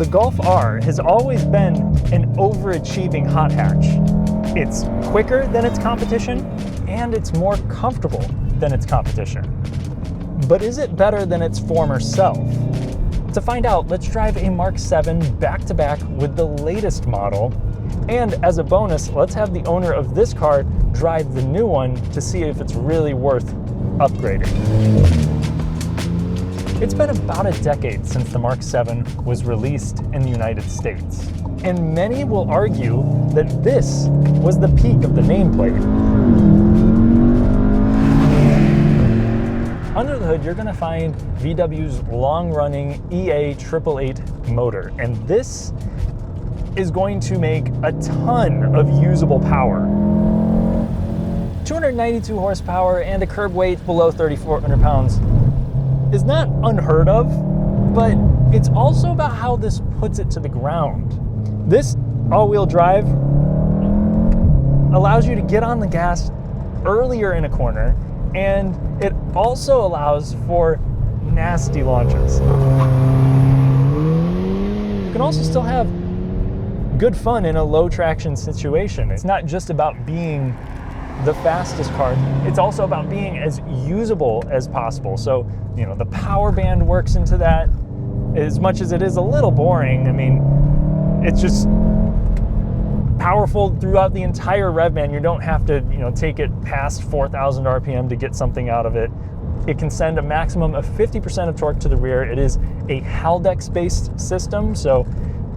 The Golf R has always been an overachieving hot hatch. It's quicker than its competition, and it's more comfortable than its competition. But is it better than its former self? To find out, let's drive a Mark 7 back-to-back with the latest model. And as a bonus, let's have the owner of this car drive the new one to see if it's really worth upgrading. It's been about a decade since the Mark 7 was released in the United States, and many will argue that this was the peak of the nameplate. Under the hood, you're going to find VW's long-running EA888 motor, and this is going to make a ton of usable power. 292 horsepower and a curb weight below 3,400 pounds is not unheard of, but it's also about how this puts it to the ground. This all-wheel drive allows you to get on the gas earlier in a corner, and it also allows for nasty launches. You can also still have good fun in a low traction situation. It's not just about being the fastest car, it's also about being as usable as possible. So, you know, the power band works into that. As much as it is a little boring, I mean, it's just powerful throughout the entire rev band. You don't have to, you know, take it past 4,000 RPM to get something out of it. It can send a maximum of 50% of torque to the rear. It is a Haldex-based system, so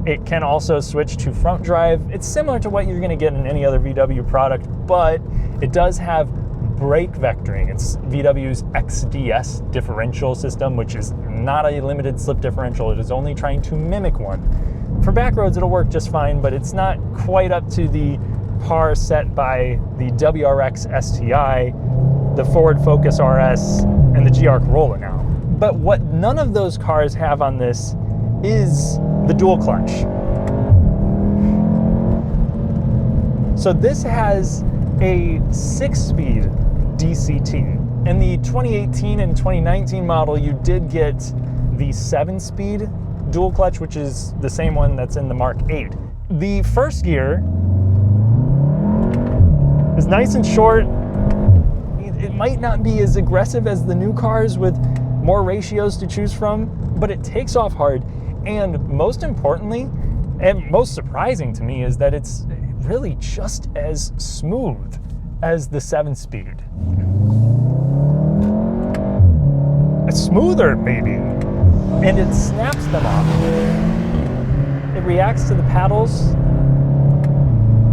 it can also switch to front drive. It's similar to what you're going to get in any other VW product, but it does have brake vectoring. It's VW's XDS differential system, which is not a limited slip differential. It is only trying to mimic one. For back roads, it'll work just fine, but it's not quite up to the par set by the WRX STI, the Ford Focus RS, and the GR Corolla now. But what none of those cars have on this is the dual clutch. So this has a 6-speed DCT. In the 2018 and 2019 model, you did get the 7-speed dual clutch, which is the same one that's in the Mark 8. The first gear is nice and short. It might not be as aggressive as the new cars with more ratios to choose from, but it takes off hard. And most importantly, and most surprising to me, is that it's really just as smooth as the 7-speed. It's smoother, maybe. And it snaps them off. It reacts to the paddles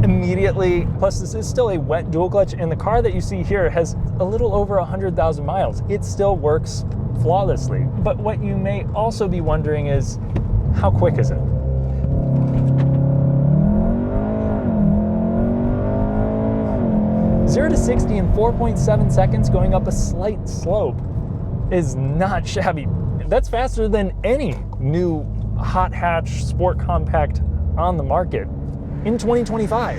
immediately. Plus, this is still a wet dual clutch, and the car that you see here has a little over 100,000 miles. It still works flawlessly. But what you may also be wondering is, how quick is it? Zero to 60 in 4.7 seconds, going up a slight slope, is not shabby. That's faster than any new hot hatch sport compact on the market in 2025.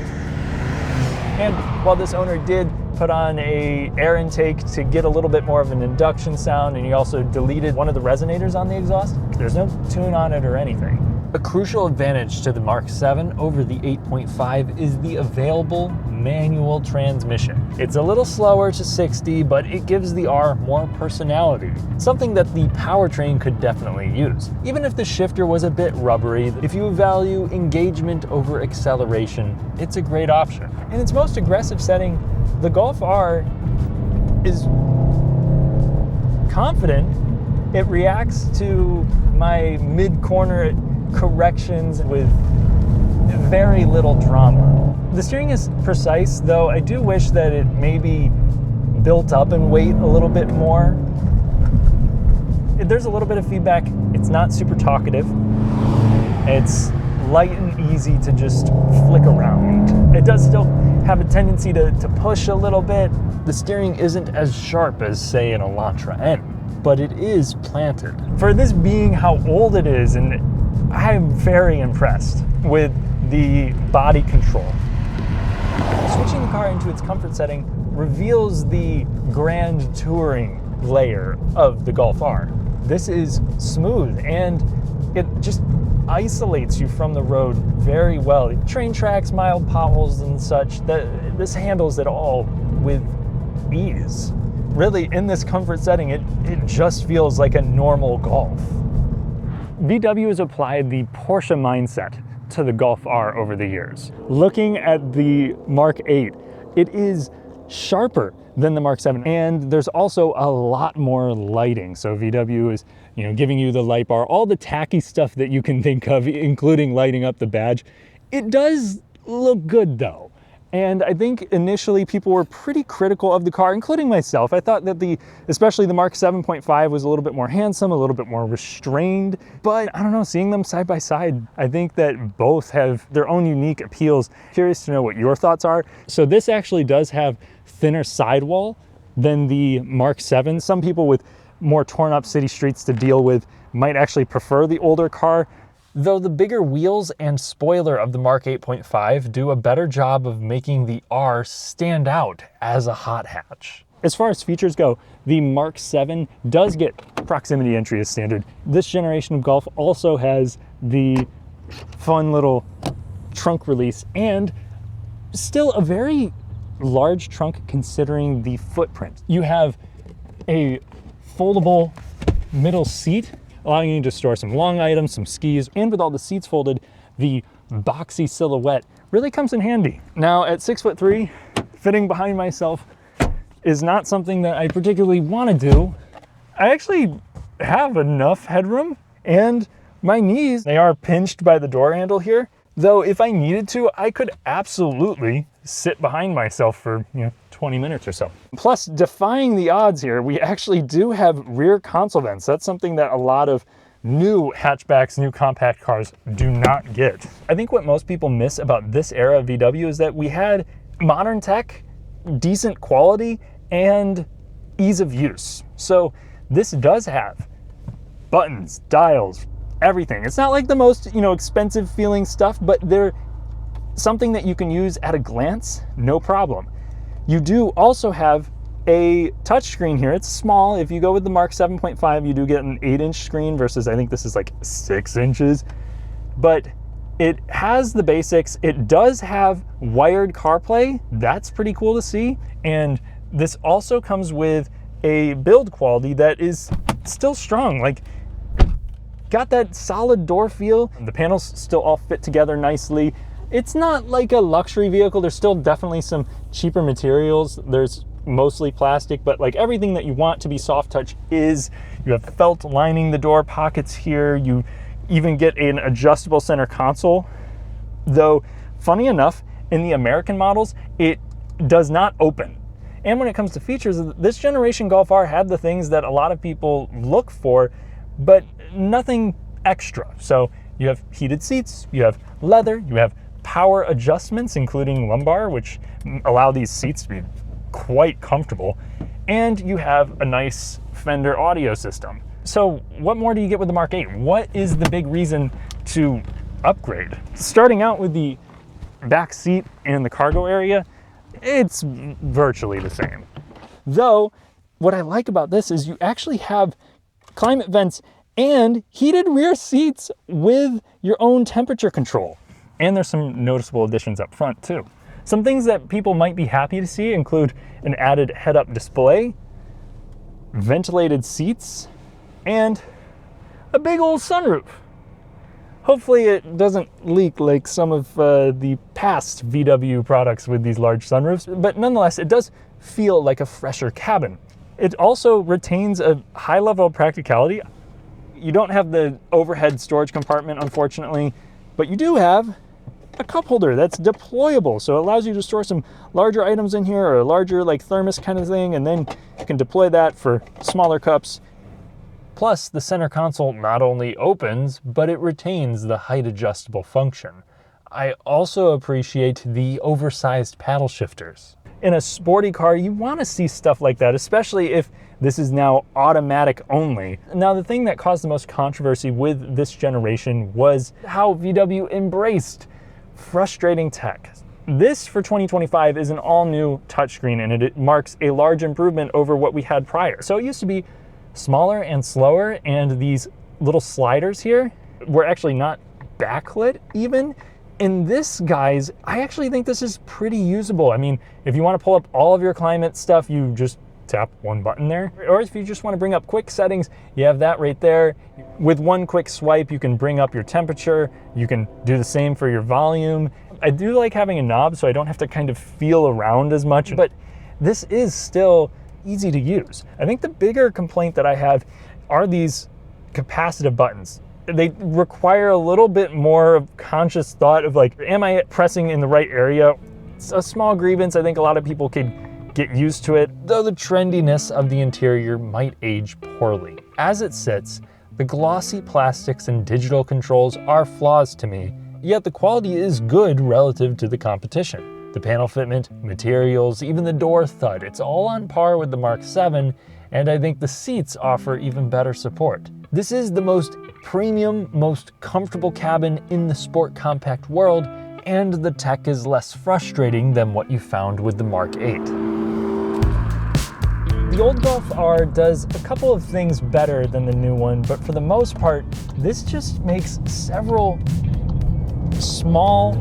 And while this owner did put on a air intake to get a little bit more of an induction sound, and he also deleted one of the resonators on the exhaust, there's no tune on it or anything. A crucial advantage to the Mark 7 over the 8.5 is the available manual transmission. It's a little slower to 60, but it gives the R more personality, something that the powertrain could definitely use. Even if the shifter was a bit rubbery, if you value engagement over acceleration, it's a great option. In its most aggressive setting, the Golf R is confident. It reacts to my mid-corner corrections with very little drama. The steering is precise, though I do wish that it maybe built up in weight a little bit more. There's a little bit of feedback. It's not super talkative. It's light and easy to just flick around. It does still have a tendency to push a little bit. The steering isn't as sharp as, say, an Elantra N, but it is planted. For this being how old it is, and I'm very impressed with the body control. Switching the car into its comfort setting reveals the grand touring layer of the Golf R. This is smooth, and it just isolates you from the road very well. Train tracks, mild potholes and such, this handles it all with ease. Really, in this comfort setting, it just feels like a normal Golf. VW has applied the Porsche mindset to the Golf R over the years. Looking at the Mark 8, it is sharper than the Mark 7, and there's also a lot more lighting. So VW is, giving you the light bar, all the tacky stuff that you can think of, including lighting up the badge. It does look good though. And I think initially people were pretty critical of the car, including myself. I thought that especially the Mark 7.5 was a little bit more handsome, a little bit more restrained, but I don't know, seeing them side by side, I think that both have their own unique appeals. Curious to know what your thoughts are. So this actually does have thinner sidewall than the Mark 7. Some people with more torn up city streets to deal with might actually prefer the older car, though the bigger wheels and spoiler of the Mark 8.5 do a better job of making the R stand out as a hot hatch. As far as features go, the Mark 7 does get proximity entry as standard. This generation of Golf also has the fun little trunk release and still a very large trunk considering the footprint. You have a foldable middle seat, allowing you to store some long items, some skis, and with all the seats folded, the boxy silhouette really comes in handy. Now at 6'3", fitting behind myself is not something that I particularly want to do. I actually have enough headroom, and my knees, they are pinched by the door handle here, though if I needed to, I could absolutely sit behind myself for 20 minutes or so. Plus, defying the odds here, we actually do have rear console vents. That's something that a lot of new hatchbacks, new compact cars do not get. I think what most people miss about this era of VW is that we had modern tech, decent quality, and ease of use. So this does have buttons, dials, everything. It's not like the most, expensive feeling stuff, but they're something that you can use at a glance, no problem. You do also have a touchscreen here. It's small. If you go with the Mark 7.5, you do get an 8-inch screen versus I think this is like 6 inches. But it has the basics. It does have wired CarPlay. That's pretty cool to see. And this also comes with a build quality that is still strong. Like, got that solid door feel. The panels still all fit together nicely. It's not like a luxury vehicle. There's still definitely some cheaper materials. There's mostly plastic, but like everything that you want to be soft touch is. You have felt lining the door pockets here. You even get an adjustable center console, though funny enough, in the American models, it does not open. And when it comes to features, this generation Golf R had the things that a lot of people look for, but nothing extra. So you have heated seats, you have leather, you have power adjustments, including lumbar, which allow these seats to be quite comfortable. And you have a nice Fender audio system. So what more do you get with the Mark 8? What is the big reason to upgrade? Starting out with the back seat and the cargo area, it's virtually the same. Though, what I like about this is you actually have climate vents and heated rear seats with your own temperature control. And there's some noticeable additions up front too. Some things that people might be happy to see include an added head-up display, ventilated seats, and a big old sunroof. Hopefully it doesn't leak like some of the past VW products with these large sunroofs, but nonetheless, it does feel like a fresher cabin. It also retains a high level of practicality. You don't have the overhead storage compartment, unfortunately, but you do have a cup holder that's deployable. So it allows you to store some larger items in here, or a larger like thermos kind of thing, and then you can deploy that for smaller cups. Plus, the center console not only opens, but it retains the height adjustable function. I also appreciate the oversized paddle shifters. In a sporty car, you want to see stuff like that, especially if this is now automatic only. Now, the thing that caused the most controversy with this generation was how VW embraced frustrating tech. This, for 2025, is an all-new touchscreen, and it marks a large improvement over what we had prior. So it used to be smaller and slower, and these little sliders here, were actually not backlit even. In this, guys, I actually think this is pretty usable. I mean, if you want to pull up all of your climate stuff, you just tap one button there. Or if you just want to bring up quick settings, you have that right there. With one quick swipe, you can bring up your temperature. You can do the same for your volume. I do like having a knob so I don't have to kind of feel around as much, but this is still easy to use. I think the bigger complaint that I have are these capacitive buttons. They require a little bit more of conscious thought of like, am I pressing in the right area? It's a small grievance. I think a lot of people could get used to it, though the trendiness of the interior might age poorly. As it sits, the glossy plastics and digital controls are flaws to me, yet the quality is good relative to the competition. The panel fitment, materials, even the door thud, it's all on par with the Mk7, and I think the seats offer even better support. This is the most premium, most comfortable cabin in the sport compact world, and the tech is less frustrating than what you found with the Mk8. The old Golf R does a couple of things better than the new one, but for the most part, this just makes several small,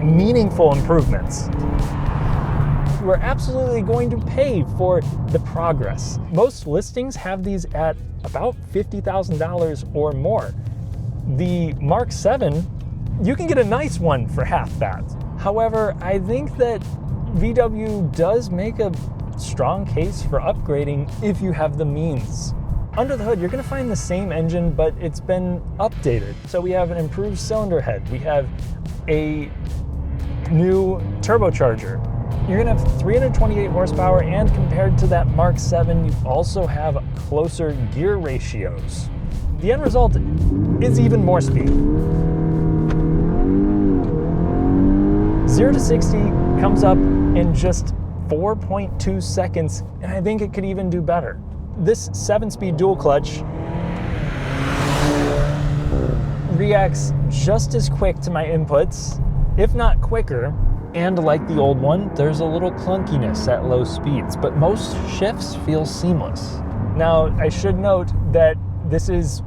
meaningful improvements. We're absolutely going to pay for the progress. Most listings have these at about $50,000 or more. The Mk7, you can get a nice one for half that. However, I think that VW does make a strong case for upgrading if you have the means. Under the hood, you're going to find the same engine, but it's been updated. So we have an improved cylinder head. We have a new turbocharger. You're going to have 328 horsepower, and compared to that Mk7, you also have closer gear ratios. The end result is even more speed. 0 to 60 comes up in just 4.2 seconds, and I think it could even do better. This 7-speed dual clutch reacts just as quick to my inputs, if not quicker, and like the old one, there's a little clunkiness at low speeds, but most shifts feel seamless. Now, I should note that this is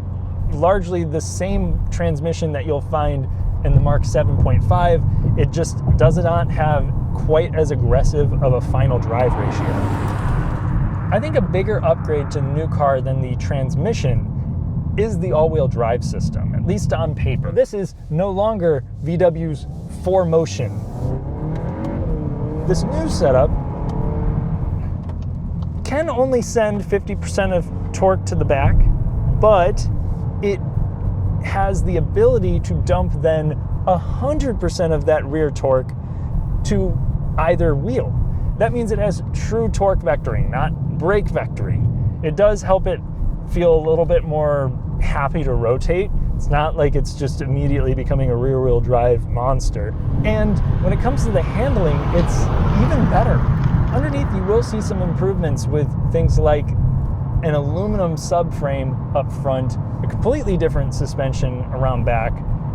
largely the same transmission that you'll find in the Mk 7.5. It just does not have quite as aggressive of a final drive ratio. I think a bigger upgrade to the new car than the transmission is the all-wheel drive system, at least on paper. This is no longer VW's 4Motion. This new setup can only send 50% of torque to the back, but it has the ability to dump then 100% of that rear torque to either wheel. That means it has true torque vectoring, not brake vectoring. It does help it feel a little bit more happy to rotate. It's not like it's just immediately becoming a rear-wheel drive monster. And when it comes to the handling, it's even better. Underneath, you will see some improvements with things like an aluminum subframe up front, a completely different suspension around back,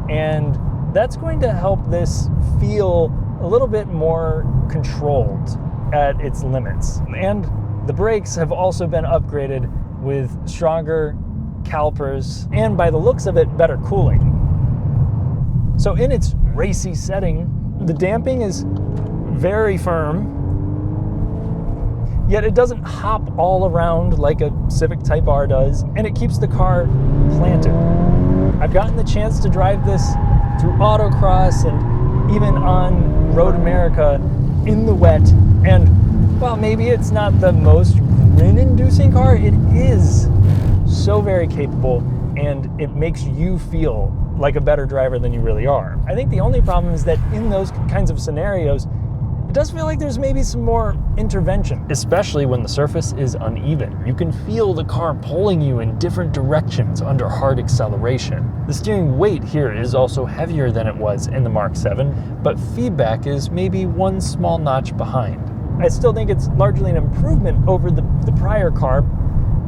and that's going to help this feel a little bit more controlled at its limits. And the brakes have also been upgraded with stronger calipers and, by the looks of it, better cooling. So in its racy setting, the damping is very firm, yet it doesn't hop all around like a Civic Type R does, and it keeps the car planted. I've gotten the chance to drive this through autocross and even on Road America in the wet, and while maybe it's not the most grin-inducing car, it is so very capable, and it makes you feel like a better driver than you really are. I think the only problem is that in those kinds of scenarios, it does feel like there's maybe some more intervention, especially when the surface is uneven. You can feel the car pulling you in different directions under hard acceleration. The steering weight here is also heavier than it was in the Mk7, but feedback is maybe one small notch behind. I still think it's largely an improvement over the prior car.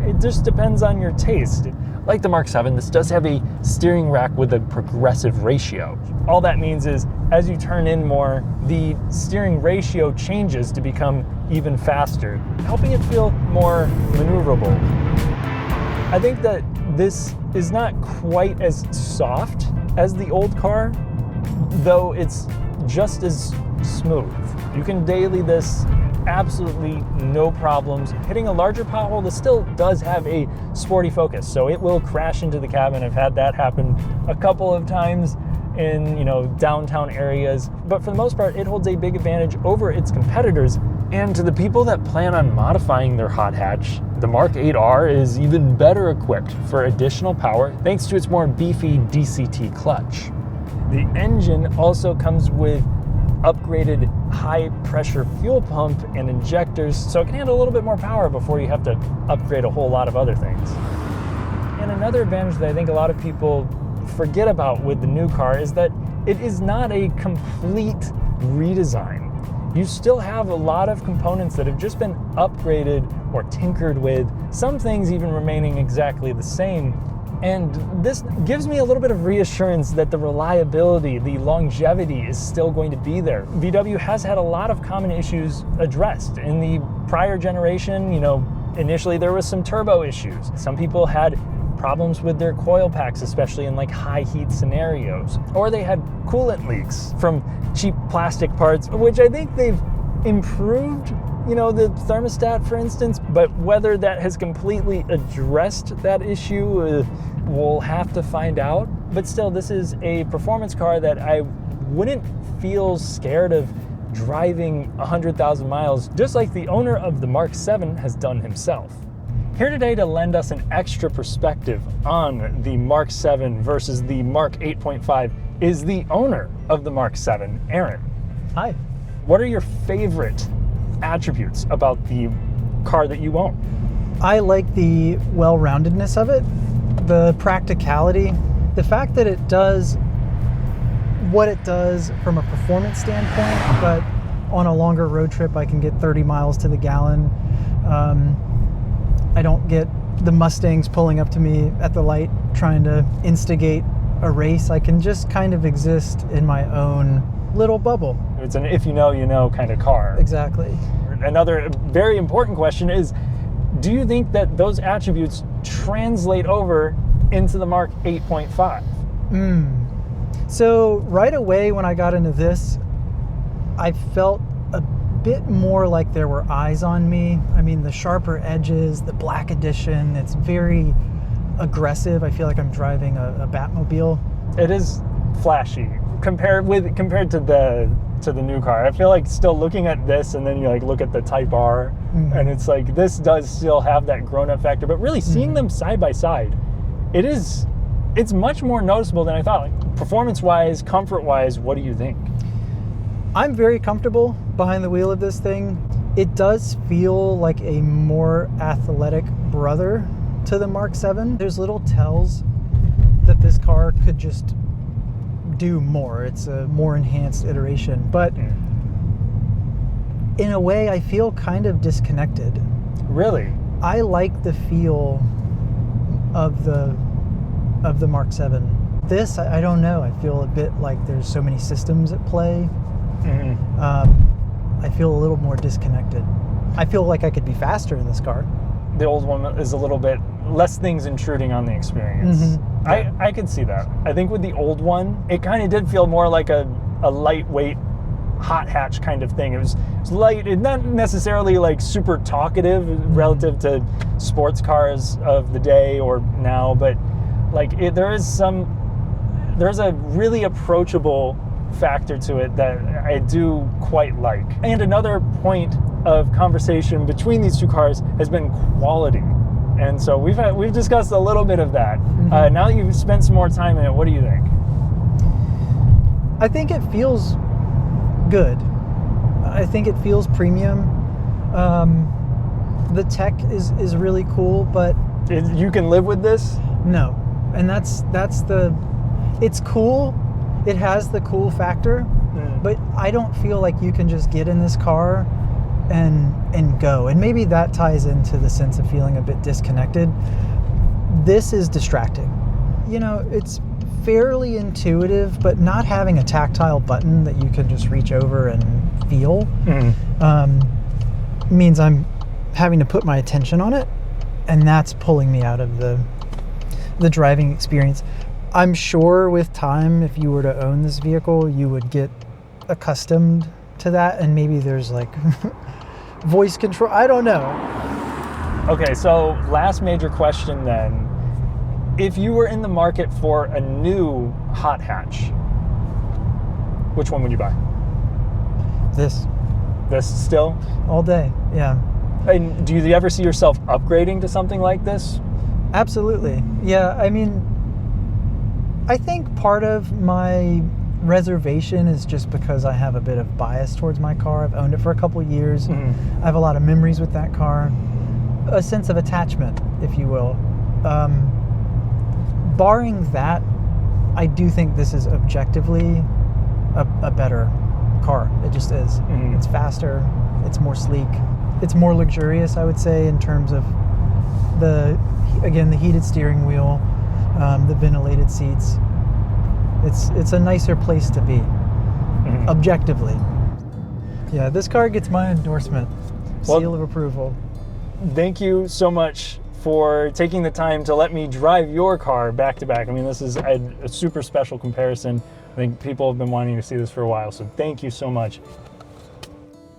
It just depends on your taste. Like the Mk7, this does have a steering rack with a progressive ratio. All that means is, as you turn in more, the steering ratio changes to become even faster, helping it feel more maneuverable. I think that this is not quite as soft as the old car, though it's just as smooth. You can daily this absolutely no problems. Hitting a larger pothole, this still does have a sporty focus, so it will crash into the cabin. I've had that happen a couple of times in, downtown areas, but for the most part, it holds a big advantage over its competitors. And to the people that plan on modifying their hot hatch, the Mark 8R is even better equipped for additional power thanks to its more beefy DCT clutch. The engine also comes with upgraded high pressure fuel pump and injectors, so it can handle a little bit more power before you have to upgrade a whole lot of other things. And another advantage that I think a lot of people forget about with the new car is that it is not a complete redesign. You still have a lot of components that have just been upgraded or tinkered with, some things even remaining exactly the same. And this gives me a little bit of reassurance that the reliability, the longevity is still going to be there. VW has had a lot of common issues addressed. In the prior generation, initially there was some turbo issues. Some people had problems with their coil packs, especially in like high heat scenarios. Or they had coolant leaks from cheap plastic parts, which I think they've improved, the thermostat, for instance, but whether that has completely addressed that issue, we'll have to find out. But still, this is a performance car that I wouldn't feel scared of driving 100,000 miles, just like the owner of the Mark 7 has done himself. Here today to lend us an extra perspective on the Mark 7 versus the Mark 8.5 is the owner of the Mark 7, Aaron. Hi. What are your favorite attributes about the car that you own? I like the well-roundedness of it, the practicality, the fact that it does what it does from a performance standpoint, but on a longer road trip I can get 30 miles to the gallon. I don't get the Mustangs pulling up to me at the light trying to instigate a race. I can just kind of exist in my own little bubble. It's an if you know kind of car. Exactly. Another very important question is, do you think that those attributes translate over into the Mark 8.5? So right away when I got into this, I felt a bit more like there were eyes on me. I mean, the sharper edges, the black edition, it's very aggressive. I feel like I'm driving a Batmobile. It is flashy compared to the new car. I feel like still looking at this, and then you look at the Type R, and it's like this does still have that grown-up factor. But really, seeing them side by side, it's much more noticeable than I thought. Like, performance-wise, comfort-wise, what do you think? I'm very comfortable behind the wheel of this thing. It does feel like a more athletic brother to the Mark 7. There's little tells that this car could just do more. It's a more enhanced iteration, but in a way I feel kind of disconnected. Really? I like the feel of the Mark 7. This, I don't know, I feel a bit like there's so many systems at play. I feel a little more disconnected. I feel like I could be faster in this car. The old one is a little bit less things intruding on the experience. I could see that. I think with the old one, it kind of did feel more like a lightweight hot hatch kind of thing. It was light, not necessarily like super talkative relative to sports cars of the day or now, but like there's a really approachable factor to it that I do quite like. And another point of conversation between these two cars has been quality. And so we've discussed a little bit of that. Now that you've spent some more time in it, what do you think? I think it feels good. I think it feels premium. The tech is really cool, but You can live with this? No. And that's it's cool. It has the cool factor, but I don't feel like you can just get in this car and go. And maybe that ties into the sense of feeling a bit disconnected. This is distracting. It's fairly intuitive, but not having a tactile button that you can just reach over and feel means I'm having to put my attention on it. and that's pulling me out of the driving experience. I'm sure with time, if you were to own this vehicle, you would get accustomed to that, and maybe there's like voice control. I don't know. Okay, so last major question then. If you were in the market for a new hot hatch, which one would you buy? This Still? all day, yeah. And do you ever see yourself upgrading to something like this? Absolutely. Yeah, I mean, I think part of my reservation is just because I have a bit of bias towards my car. I've owned it for a couple years. I have a lot of memories with that car. A sense of attachment, if you will. Barring that, I do think this is objectively a better car. It just is. It's faster, it's more sleek, it's more luxurious, I would say, in terms of the heated steering wheel, the ventilated seats. It's a nicer place to be, objectively. Yeah, this car gets my endorsement, seal of approval. Thank you so much for taking the time to let me drive your car back to back. I mean, this is a super special comparison. I think people have been wanting to see this for a while, so thank you so much.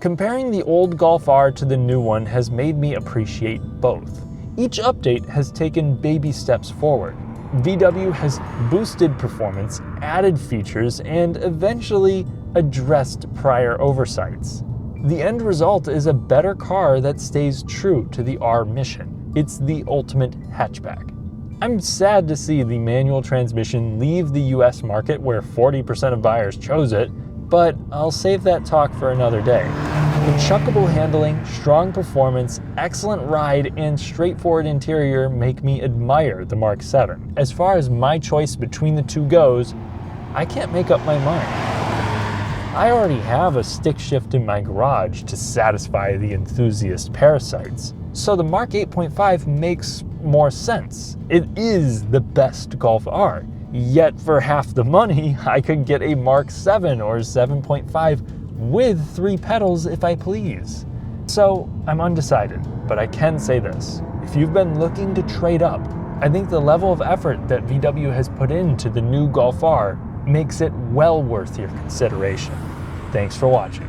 Comparing the old Golf R to the new one has made me appreciate both. Each update has taken baby steps forward. VW has boosted performance, added features, and eventually addressed prior oversights. The end result is a better car that stays true to the R mission. It's the ultimate hatchback. I'm sad to see the manual transmission leave the US market where 40% of buyers chose it, but I'll save that talk for another day. The chuckable handling, strong performance, excellent ride, and straightforward interior make me admire the Mk7. As far as my choice between the two goes, I can't make up my mind. I already have a stick shift in my garage to satisfy the enthusiast parasites, so the Mark 8.5 makes more sense. It is the best Golf R, yet for half the money, I could get a Mark 7 or 7.5 with 3 pedals if I please. So I'm undecided, but I can say this. If you've been looking to trade up, I think the level of effort that VW has put into the new Golf R makes it well worth your consideration. Thanks for watching.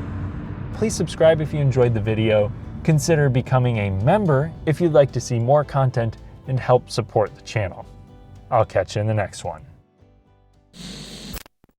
Please subscribe if you enjoyed the video. Consider becoming a member if you'd like to see more content and help support the channel. I'll catch you in the next one.